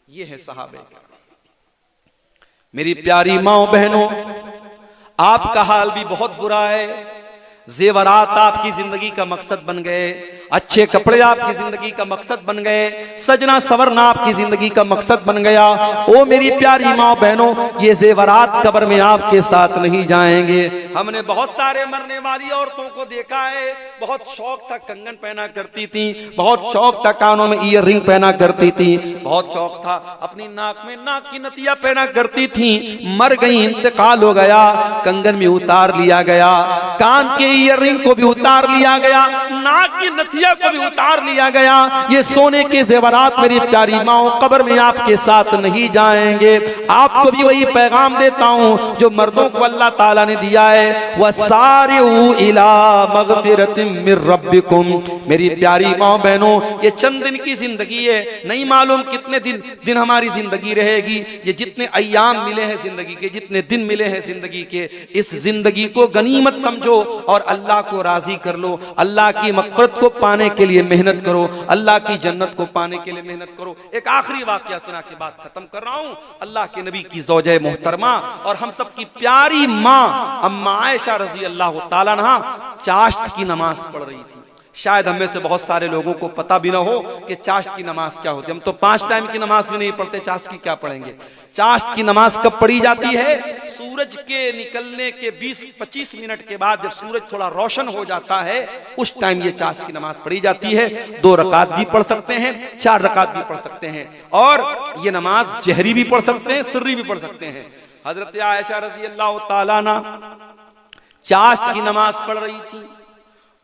ये है सहाबे। मेरी प्यारी माओ बहनों, आपका हाल भी बहुत बुरा है। जेवरात आपकी जिंदगी का मकसद बन गए, अच्छे कपड़े आपकी जिंदगी का मकसद बन गए, सजना सवरना आपकी जिंदगी का मकसद बन गया। ओ मेरी प्यारी माँ बहनों, ये जेवरात कब्र में आपके साथ नहीं जाएंगे। हमने बहुत सारे मरने वाली औरतों को देखा है, बहुत शौक था कंगन पहना करती थी, बहुत शौक था कानों में ईयर रिंग पहना करती थी, बहुत शौक था अपनी नाक में नाक की नथिया पहना करती थी। मर गई, इंतकाल हो गया, कंगन में उतार लिया गया, कान के ईयर रिंग को भी उतार लिया गया, नाक की नथिया को भी उतार लिया गया। ये सोने के जेवरात मेरी प्यारी माओ कब्र में आपके साथ नहीं जाएंगे। आपको भी वही पैगाम देता हूं जो मर्दों को अल्लाह ताला ने दिया है, वसारिउ इला मगफिरतिम मिर रब्बिकुम। मेरी प्यारी माओ बहनों, ये चंद दिन की जिंदगी है, नहीं मालूम कितने दिन हमारी जिंदगी रहेगी। ये जितने अय्याम मिले हैं जिंदगी के, जितने दिन मिले हैं जिंदगी के, इस जिंदगी को गनीमत समझो और अल्लाह को राजी कर लो। अल्लाह की मग़फ़िरत को पाने के लिए मेहनत करो, अल्लाह की जन्नत को पाने के लिए मेहनत करो। एक आखिरी वाकया सुना के बाद खत्म कर रहा हूं। अल्लाह के नबी की ज़ौजे मोहतरमा और हम सब की प्यारी माँ अम्मा आयशा रज़ी अल्लाह ताला अन्हा चाश्त की नमाज पढ़ रही थी। शायद हमें से बहुत सारे लोगों को पता भी ना हो कि चाश्त की नमाज क्या होती है। हम तो 5 टाइम की नमाज भी नहीं पढ़ते, चाश्त की क्या पढ़ेंगे। चाश्त की नमाज कब पढ़ी जाती है? सूरज के निकलने के 20-25 मिनट के बाद, जब सूरज थोड़ा रोशन हो जाता है, उस टाइम ये चाश्त की नमाज पढ़ी जाती है। 2 रकात भी पढ़ सकते हैं, 4 रकात भी पढ़ सकते हैं, और ये नमाज जहरी भी पढ़ सकते हैं, सिर्री भी पढ़ सकते हैं। हजरत आयशा रज़ी अल्लाह ताला अन्हा चाश्त की नमाज पढ़ रही थी।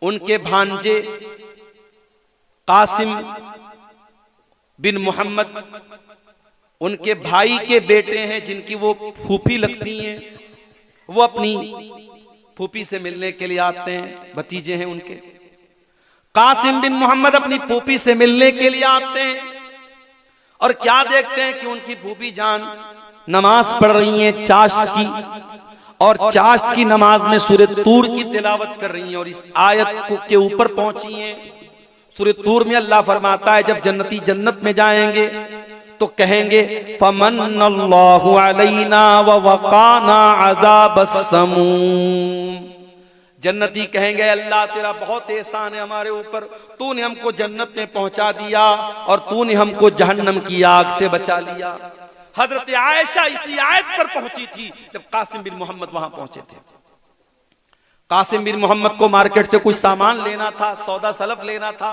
उनके भांजे कासिम बिन मोहम्मद, उनके भाई के बेटे हैं जिनकी वो फूफी लगती हैं, वो अपनी फूफी से मिलने के लिए आते हैं। भतीजे हैं उनके। कासिम बिन मोहम्मद अपनी फूफी से मिलने के लिए आते हैं और क्या देखते हैं कि उनकी फूफी जान नमाज पढ़ रही हैं चाश्त की, और चाश्त की नमाज में सूरह तूर की तिलावत कर रही हैं और इस आयत के ऊपर पहुंची हैं। सूरह तूर में अल्लाह फरमाता है, जब जन्नती जन्नत में जाएंगे तो कहेंगे फमन्नल्लाहु अलैना व वक़ाना अज़ाबस समूम। जन्नती कहेंगे, अल्लाह तेरा बहुत एहसान है हमारे ऊपर, तूने हमको जन्नत में पहुंचा दिया और तूने हमको जहन्नम की आग से बचा लिया। हजरत आयशा इसी आयत पर पहुंची थी जब कासिम बिन मोहम्मद वहां पहुंचे थे। कासिम बिन मोहम्मद को मार्केट से कुछ सामान लेना था, सौदा सलफ लेना था।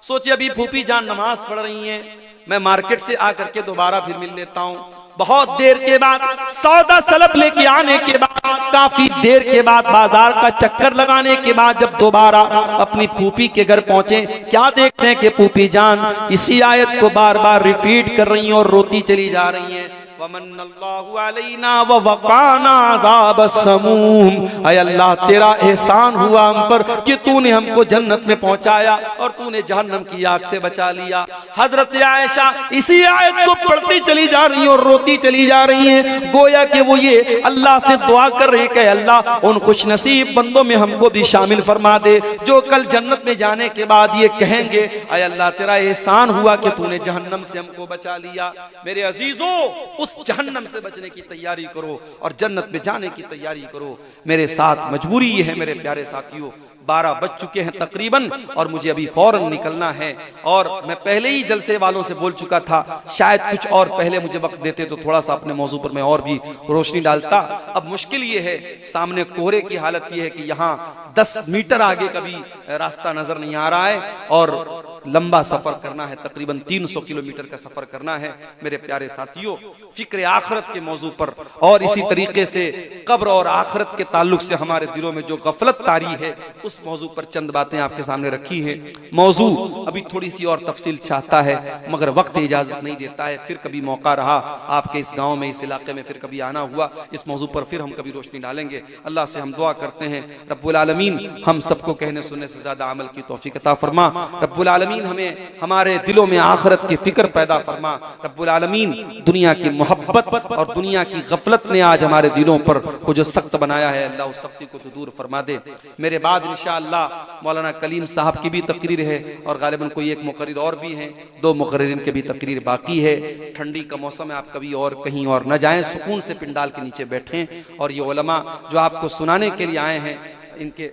सोचे अभी फूफी जान नमाज पढ़ रही हैं, मैं मार्केट से आकर के दोबारा फिर मिल लेता हूं। बहुत देर के बाद, सौदा सलफ लेके आने के बाद, काफी देर के बाद, बाजार का चक्कर लगाने के बाद जब दोबारा अपनी फूफी के घर पहुंचे, क्या देखते हैं कि फूफी जान इसी आयत को बार बार रिपीट कर रही हैं और रोती चली जा रही हैं। वमन्नल्लाहु अलैना व वक़ाना अज़ाबस समूम। ऐ अल्लाह तेरा एहसान हुआ हम पर कि तूने हमको जन्नत में पहुंचाया और तूने जहन्नम की आग से बचा लिया। हजरत आयशा इसी आयत को पढ़ती चली जा रही हैं और रोती चली जा रही हैं, गोया कि वो ये अल्लाह से दुआ कर रही कि अल्लाह उन खुशनसीब बंदों में हमको भी शामिल फरमा दे जो कल जन्नत में जाने के बाद ये कहेंगे, ऐ अल्लाह तेरा एहसान हुआ कि तूने जहन्नम से हमको बचा लिया। मेरे अजीजों, उस जहन्नम से बचने की तैयारी करो और जन्नत में जाने की तैयारी करो। मेरे साथ मजबूरी ये है मेरे प्यारे साथियों, 12 बज चुके हैं तकरीबन और मुझे अभी फौरन निकलना है। और मैं पहले ही जलसे वालों से बोल चुका था, शायद कुछ और पहले मुझे वक्त देते तो थोड़ा सा अपने मौजू पर मैं और भी रोशनी डालता। अब मुश्किल ये है, सामने कोहरे की हालत ये है कि यहाँ 10 मीटर आगे कभी रास्ता नजर नहीं आ रहा है और लंबा सफर करना है, तकरीबन 300 किलोमीटर का सफर करना है। मेरे प्यारे साथियों, फिक्र आखिरत के मौजू पर और इसी तरीके से कब्र और आखिरत के ताल्लुक से हमारे दिलों में जो गफलत तारी है, उस मौजू पर चंद बातें आपके सामने रखी हैं। मौजू अभी थोड़ी सी और तफसील चाहता है मगर वक्त इजाजत नहीं देता है। फिर कभी मौका रहा आपके इस गांव में, इस इलाके में, फिर कभी आना हुआ, इस मौजू पर फिर हम कभी रोशनी डालेंगे। अल्लाह से हम दुआ करते हैं, रब्बुल आलमीन हम सबको कहने सुनने से ज्यादा अमल की तौफीक अता फरमा। रब्बुल आलमीन आलमीन हमें हमारे दिलों में आखिरत की फिक्र पैदा फरमा। रब्बुल आलमीन दुनिया की मोहब्बत और दुनिया की गफलत ने आज हमारे दिलों पर को जो सख्त बनाया है, अल्लाह उस सख्ती को तो दूर फरमा दे। मेरे बाद इंशाअल्लाह मौलाना कलीम साहब की भी तकरीर है और गालिबन कोई एक मुकर्रिर और भी हैं, 2 मुकर्रिरीन के भी तकरीर बाकी है। ठंडी का मौसम है, आप कभी और कहीं और न जाएं, सुकून से पिंडाल के नीचे बैठें। और ये उलमा जो आपको सुनाने के लिए आए हैं, इनके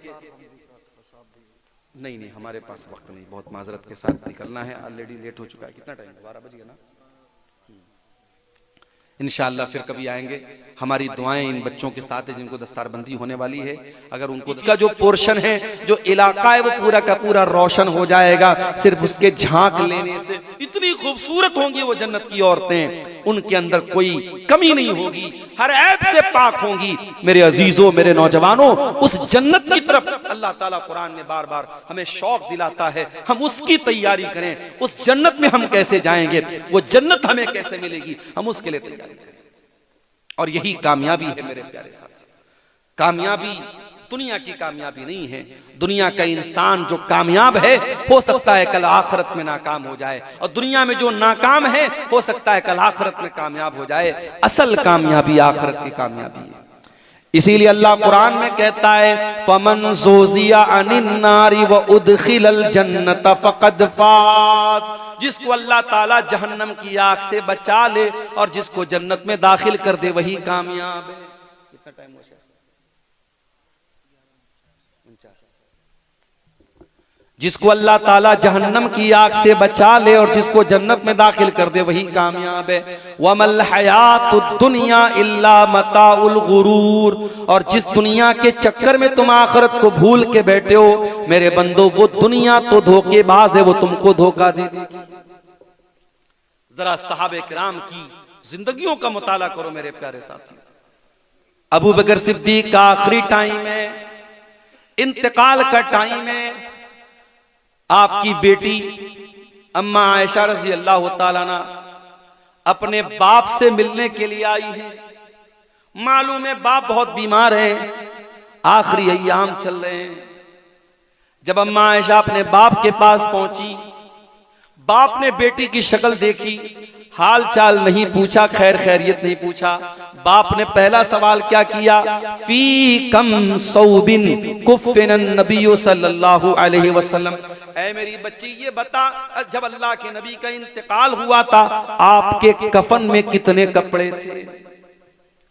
नहीं हमारे पास वक्त नहीं, बहुत माजरत के साथ निकलना है, ऑलरेडी लेट हो चुका है। कितना टाइम? 12 बज गया ना। इंशाअल्लाह फिर कभी आएंगे। हमारी दुआएं इन बच्चों के साथ है जिनको दस्तारबंदी होने वाली है। अगर उनको का जो पोर्शन है, जो इलाका है, वो पूरा का पूरा रोशन हो जाएगा। सिर्फ उसके झांक लेने से इतनी खूबसूरत होंगी वो जन्नत की औरतें, उनके अंदर कोई कमी नहीं होगी, हर ऐब से पाक होंगी। मेरे अजीजों, मेरे नौजवानों, उस जन्नत की तरफ अल्लाह ताला कुरान में बार बार हमें शौक दिलाता है। हम उसकी तैयारी करें। उस जन्नत में हम कैसे जाएंगे, वो जन्नत हमें कैसे मिलेगी, हम उसके लिए तैयारी करें। और यही कामयाबी है मेरे प्यारे साथी। कामयाबी दुनिया की कामयाबी नहीं है। दुनिया का इंसान जो कामयाब है, हो सकता है कल आखिरत में नाकाम हो जाए, और दुनिया में जो नाकाम है, हो सकता है कल आखिरत में कामयाब हो जाए। असल कामयाबी आखिरत की कामयाबी है। इसीलिए अल्लाह कुरान में कहता है, फमन ज़ुज़िया अनिन नारी व उदखिलल जन्नत फ़क़द फ़ाज़। जिसको अल्लाह ताला जहन्नम की आग से बचा ले और जिसको जन्नत में दाखिल कर दे, वही कामयाब है। कितना टाइम हो गया? जिसको अल्लाह ताला जहन्नम की आग से बचा ले और जिसको जन्नत में दाखिल कर दे, वही कामयाब है। वमल हयातुद दुनिया इल्ला मताउल गुरूर। और जिस दुनिया के चक्कर में तुम आखिरत को भूल के बैठे हो, मेरे बंदो, वो दुनिया तो धोखेबाज है, वो तुमको धोखा दे देगी। जरा सहाबे किराम की जिंदगियों का मुताला करो मेरे प्यारे साथी। अबू बकर सिद्दीक का आखिरी टाइम है, इंतकाल का टाइम है। आपकी बेटी अम्मा आयशा रजी अल्लाह तआला अन्हा अपने बाप से मिलने के लिए आई है। मालूम है बाप बहुत बीमार है, आखिरी अय्याम चल रहे हैं। जब अम्मा आयशा अपने बाप के पास पहुंची, बाप ने बेटी की शक्ल देखी, हाल चाल नहीं पूछा, खैर खैरियत नहीं पूछा। बाप ने पहला सवाल क्या किया? फी कम सौबिन कुफ़िन नबी सल्लल्लाहु अलैहि वसल्लम। ऐ मेरी बच्ची, ये बता, जब अल्लाह के नबी का इंतकाल हुआ था, आपके कफन में कितने कपड़े थे?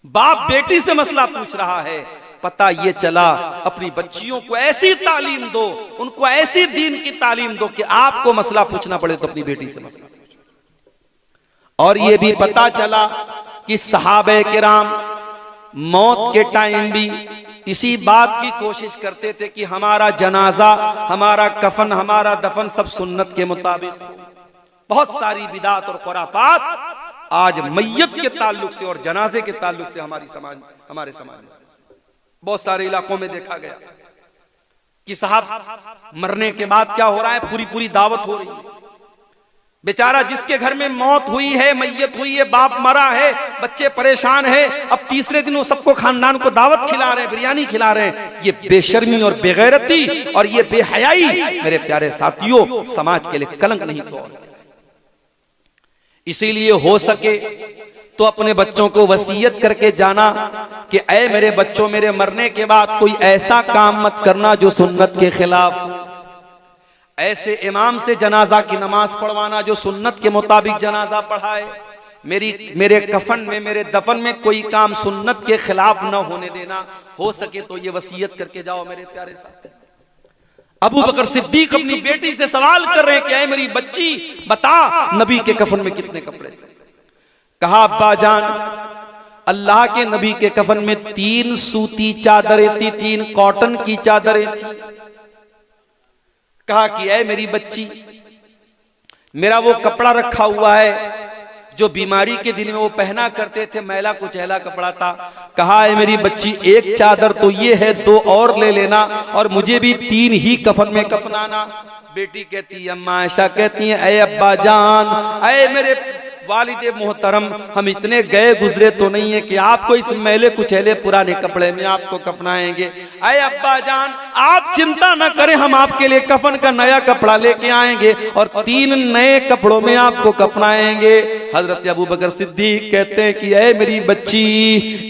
बाप बेटी से मसला पूछ रहा है। पता ये चला, अपनी बच्चियों को ऐसी तालीम दो, उनको ऐसी दीन की तालीम दो कि आपको मसला पूछना पड़े तो अपनी बेटी से मसला। और ये भी पता चला कि सहाबे किराम मौत के टाइम भी इसी बात की कोशिश करते थे कि हमारा जनाजा, हमारा कफन, हमारा दफन सब सुन्नत के मुताबिक हो। बहुत सारी बिदात और खुराफात आज मैयत के ताल्लुक से और जनाजे के ताल्लुक से हमारे समाज में बहुत सारे इलाकों में देखा गया कि साहब मरने के बाद क्या हो रहा है, पूरी पूरी दावत हो रही है। बेचारा जिसके घर में मौत हुई है, मैयत हुई है, बाप मरा है, बच्चे परेशान है, अब तीसरे दिन वो सबको खानदान को दावत खिला रहे हैं, बिरयानी खिला रहे हैं। ये बेशर्मी और बेगैरती और ये बेहयाई मेरे प्यारे साथियों समाज के लिए कलंक नहीं तो। इसीलिए हो सके तो अपने बच्चों को वसीयत करके जाना कि ऐ मेरे बच्चों, मेरे मरने के बाद कोई ऐसा काम मत करना जो सुन्नत के खिलाफ हो। ऐसे इमाम से जनाजा की नमाज पढ़वाना जो सुन्नत के मुताबिक जनाजा पढ़ाए। मेरे कफन में, मेरे दफन में कोई काम सुन्नत के खिलाफ न होने देना। हो सके तो ये वसीयत करके जाओ मेरे प्यारे साथी। अबू बकर सिद्दीक अपनी बेटी से सवाल कर रहे हैं कि ऐ मेरी बच्ची, बता नबी के कफन में कितने कपड़े थे? कहा अब्बा जान, अल्लाह के नबी के कफन में 3 सूती चादरें थी, 3 कॉटन की चादरें थी। कहा कि ऐ मेरी बच्ची, मेरा वो कपड़ा रखा हुआ है जो बीमारी के दिन में वो पहना करते थे, मैला कुचैला कपड़ा था। कहा है मेरी बच्ची, एक चादर तो ये है, 2 और ले लेना और मुझे भी 3 ही कफन में कफनाना। बेटी कहती है, अम्मा आयशा कहती है, ऐ अब्बा जान, ऐ मेरे वालिद मोहतरम, हम इतने गए गुजरे तो नहीं है कि आपको इस मैले कुचैले पुराने कपड़े में आपको कफनाएंगे। अरे अब्बा जान, आप चिंता न करें, हम आपके लिए कफन का नया कपड़ा लेके आएंगे और 3 नए कपड़ों में आपको कफनाएंगे। हजरत अबू बकर सिद्दीक कहते हैं कि ऐ मेरी बच्ची,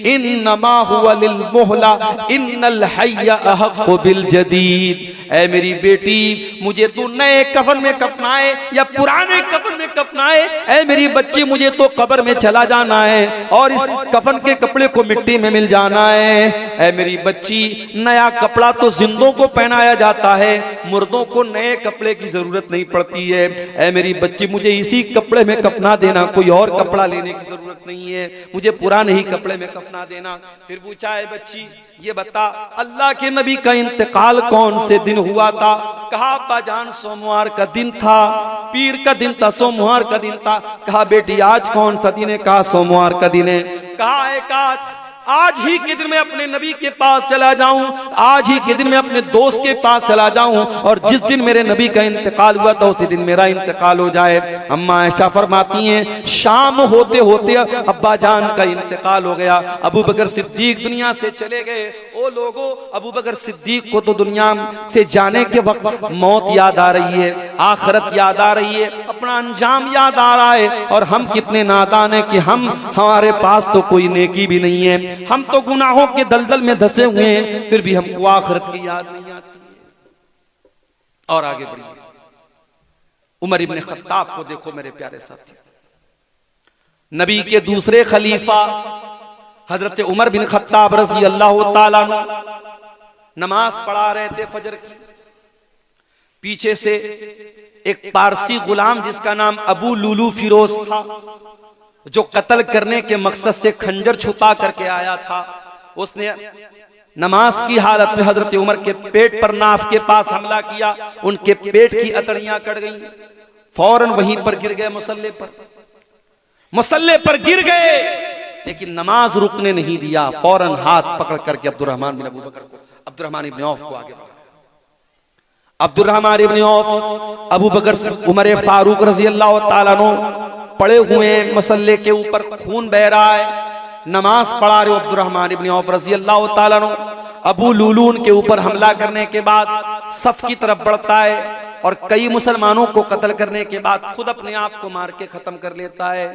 इन्नमा हुवा लिल मोहला इन्नल हय्या अहक्कु बिल जदीद। ऐ मेरी बेटी, मुझे तू नए कफन में कफनाए या पुराने कफन में कफनाए, ऐ मेरी बच्ची मुझे तो कब्र में चला जाना है और इस कफन के कपड़े को मिट्टी में मिल जाना है। ऐ मेरी बच्ची, नया कपड़ा तो जिंदों को पहनाया जाता है, मुर्दों को नए कपड़े की जरूरत नहीं पड़ती है। ऐ मेरी बच्ची, मुझे इसी कपड़े में कफना देना, कोई और कपड़ा लेने की जरूरत नहीं है, मुझे पुराने ही कपड़े में कफना देना। फिर पूछा, है बच्ची ये बता, अल्लाह के नबी का इंतकाल कौन से दिन हुआ था? कहा अब्बा जान, सोमवार का दिन था, पीर का दिन था, सोमवार का दिन था। कहा बेटी आज कौन सा दिन है? कहा सोमवार का दिन है। कहा है काश आज ही के दिन मैं अपने नबी के पास चला जाऊं, आज ही के दिन मैं अपने दोस्त के पास चला जाऊं और जिस दिन मेरे नबी का इंतकाल हुआ था उसी दिन मेरा इंतकाल हो जाए। अम्मा आयशा फरमाती हैं, शाम होते होते अब्बा जान का इंतकाल हो गया, अबू बकर सिद्दीक दुनिया से चले गए। ओ लोगों, अबू बकर सिद्दीक को तो दुनिया से जाने के वक्त मौत याद आ रही है, आखिरत याद आ रही है, अपना अंजाम याद आ रहा है। और हम कितने नादान हैं कि हमारे पास तो कोई नेकी भी नहीं है, हम तो गुनाहों के दलदल में धंसे हुए हैं, फिर भी हमको आखिरत की याद नहीं आती है। और आगे बढ़िए, उमर इब्ने खत्ताब को देखो मेरे प्यारे साथी, नबी के दूसरे खलीफा हजरत उमर बिन खत्ताब रज़ी अल्लाह ताला नमाज पढ़ा रहे थे फजर की। पीछे से एक पारसी गुलाम जिसका नाम अबू लुलू फिरोज था, जो कत्ल करने के मकसद से खंजर छुपा करके आया था, उसने नमाज की हालत में हजरत उमर के पेट पर नाफ के पास हमला किया। उनके पेट की अतड़ियां कट गईं, फौरन वहीं पर गिर गए, मुसल्ले पर गिर गए, लेकिन नमाज रुकने नहीं दिया। फौरन हाथ पकड़ करके अब्दुर्रहमान बिन अबू बकर को, अब्दुर्रहमान इब्ने औफ को आगे बढ़ाया। अब्दुर्रहमान इब्ने औफ, अबू बकर उमर फारूक रज़ी अल्लाह ताला अन्हु पड़े हुए मसल्ले के ऊपर, खून बह रहा है, नमाज पढ़ा रहे अब्दुर्रहमान इब्ने औफ रज़ी अल्लाह ताला अन्हु। अबू लुलून के ऊपर हमला करने के बाद सफ की तरफ बढ़ता है और कई मुसलमानों को कत्ल करने के बाद खुद अपने आप को मार के खत्म कर लेता है।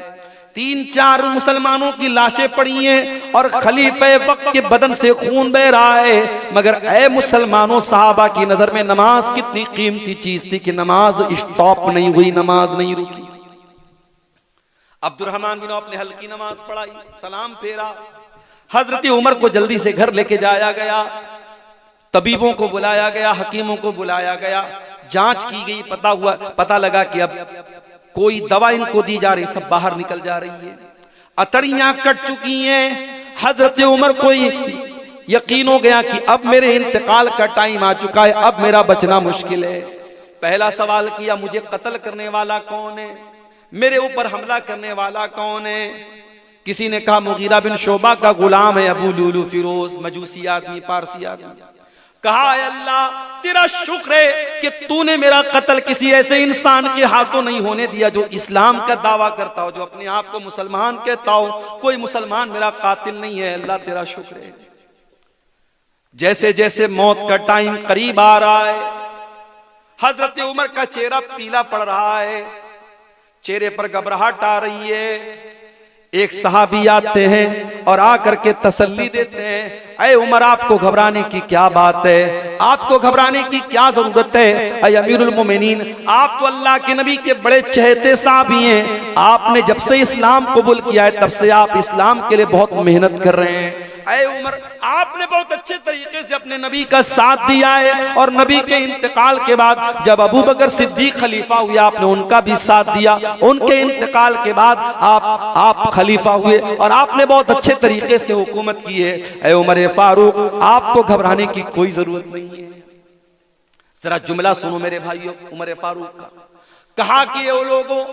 3-4 मुसलमानों की लाशें पड़ी हैं और खलीफे वक्त के बदन से खून बह रहा है। मगर ऐ मुसलमानों, सहाबा की नजर में नमाज कितनी कीमती चीज थी कि नमाज स्टॉप नहीं हुई, नमाज नहीं रुकी। अब्दुर्रहमान बिन औफ ने हल्की नमाज पढ़ाई, सलाम फेरा, हजरत उमर को जल्दी से घर लेके जाया गया, तबीबों को बुलाया गया, हकीमों को बुलाया गया, जांच की गई, पता लगा कि अब कोई दवा इनको दी जा रही, सब बाहर निकल जा रही है, अतड़ियां कट चुकी हैं। हजरत उमर को यकीन हो गया कि अब मेरे इंतकाल का टाइम आ चुका है, अब मेरा बचना मुश्किल है। पहला सवाल किया, मुझे कत्ल करने वाला कौन है, मेरे ऊपर हमला करने वाला कौन है? किसी ने कहा मुगीरा बिन शोबा का गुलाम है अबू लुलू फिरोज, मजूसी आदमी, पारसी आदमी। कहा अल्लाह तेरा शुक्र है कि तूने मेरा कत्ल किसी ऐसे इंसान के हाथों नहीं होने दिया जो इस्लाम का दावा करता हो, जो अपने आप को मुसलमान कहता हो, कोई मुसलमान मेरा कातिल नहीं है, अल्लाह तेरा शुक्र है। जैसे जैसे मौत का टाइम करीब आ रहा है, हजरत उमर का चेहरा पीला पड़ रहा है, चेहरे पर घबराहट आ रही है। एक सहाबी आते हैं और आकर के तसल्ली देते हैं, अरे उमर आपको घबराने की क्या बात है, आपको घबराने की क्या जरूरत है, अरे अमीरुल मोमिनीन आप तो अल्लाह के नबी के बड़े चहेते साहबी हैं, आपने जब से इस्लाम कबूल किया है तब से आप इस्लाम के लिए बहुत मेहनत कर रहे हैं। अरे उमर आपने बहुत अच्छे तरीके से अपने नबी का साथ दिया है और नबी के इंतकाल के बाद जब अबू बकर सिद्दीक खलीफा हुए आपने उनका भी साथ दिया, उनके इंतकाल के बाद आप खलीफा हुए और आपने बहुत अच्छे तरीके से हुकूमत की है। ऐ उमर फारूक आपको घबराने की कोई जरूरत नहीं है। जरा जुमला सुनो मेरे भाइयों उमर फारूक का, कहा कि ये लोगों